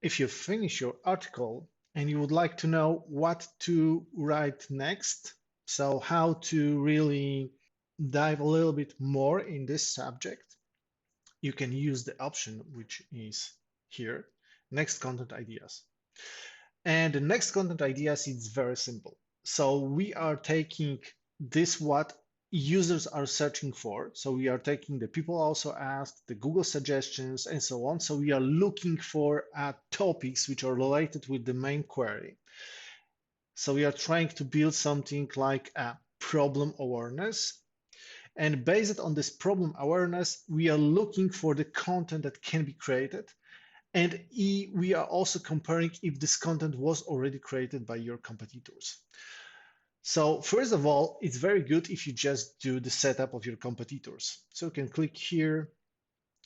if you finish your article and you would like to know what to write next, so how to really dive a little bit more in this subject, you can use the option which is here, next content ideas. And the next content ideas is very simple. So we are taking this what users are searching for. So we are taking the people also asked, the Google suggestions, and so on. So we are looking for topics which are related with the main query. So we are trying to build something like a problem awareness. And based on this problem awareness, we are looking for the content that can be created. And we are also comparing if this content was already created by your competitors. So first of all, it's very good if you just do the setup of your competitors. So you can click here.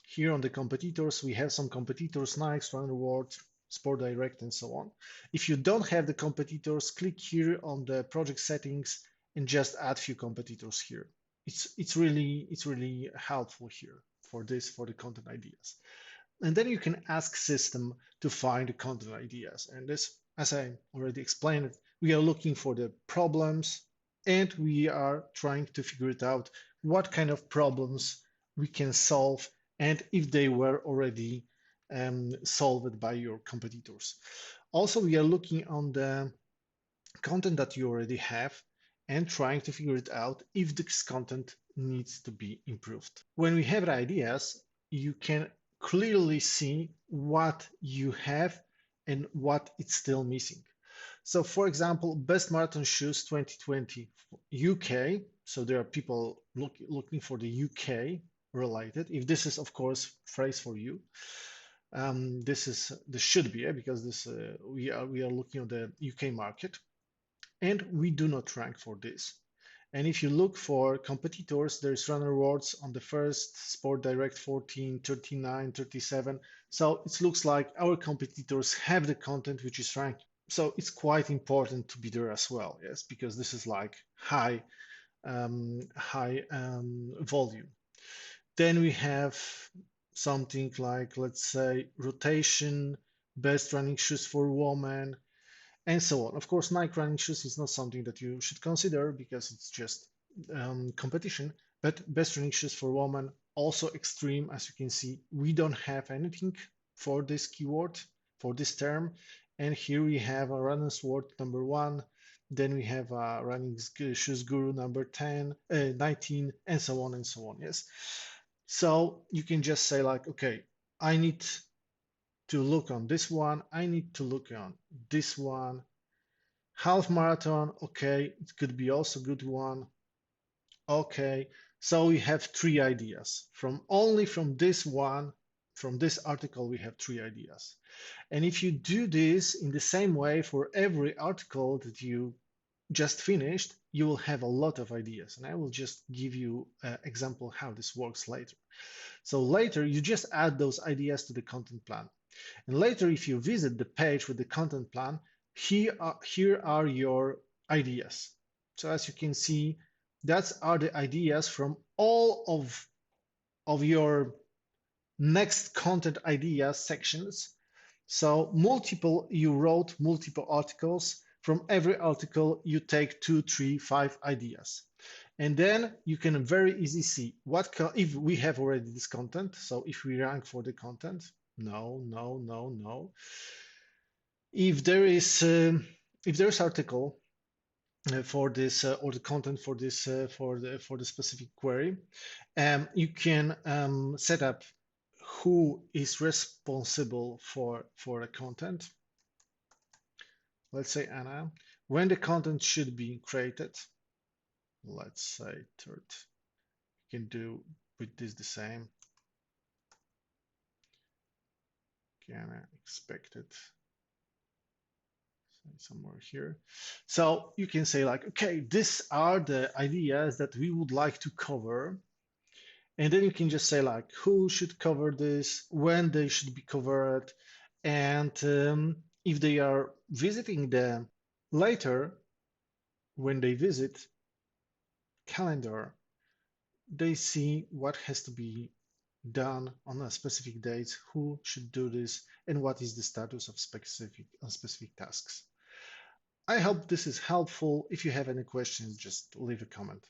Here on the competitors, we have some competitors, Nike, Run Reward, Sport Direct, and so on. If you don't have the competitors, click here on the project settings and just add few competitors here. It's really helpful here for the content ideas. And then you can ask system to find the content ideas. And this, as I already explained, we are looking for the problems and we are trying to figure it out what kind of problems we can solve and if they were already solved by your competitors. Also, we are looking on the content that you already have and trying to figure it out if this content needs to be improved. When we have the ideas, you can clearly see what you have and what it's still missing. So for example, best marathon shoes 2020 UK. So there are people looking for the UK related. If this is, of course, phrase for you, this should be because this we are looking at the UK market, and we do not rank for this. And if you look for competitors, there's Runner Awards on the first, Sport Direct 14, 39, 37. So it looks like our competitors have the content which is ranked. So it's quite important to be there as well, yes, because this is like high volume. Then we have something like, let's say, rotation, best running shoes for women, and so on. Of course, Nike running shoes is not something that you should consider because it's just competition, but best running shoes for women, also extreme. As you can see, we don't have anything for this keyword, for this term. And here we have a runner's word number 1. Then we have a running shoes guru number 10, 19, and so on and so on. Yes. So you can just say like, okay, I need to look on this one. I need to look on this one. Half marathon, okay, it could be also a good one. Okay, so we have 3 ideas. Only from this one, from this article, we have 3 ideas. And if you do this in the same way for every article that you just finished, you will have a lot of ideas. And I will just give you an example how this works later. So later, you just add those ideas to the content plan. And later, if you visit the page with the content plan, here are your ideas. So as you can see, that are the ideas from all of your next content ideas sections. So you wrote multiple articles. From every article, you take 2, 3, 5 ideas. And then you can very easily see if we have already this content. So if we rank for the content, no. If there's article for this or the content for this for the specific query, you can set up who is responsible for the content. Let's say Anna. When the content should be created. Let's say third. You can do with this the same. Can expect it somewhere here. So you can say like, okay, these are the ideas that we would like to cover. And then you can just say like, who should cover this, when they should be covered. And if they are visiting them later, when they visit calendar, they see what has to be done on a specific date, who should do this, and what is the status of specific tasks. I hope this is helpful. If you have any questions, just leave a comment.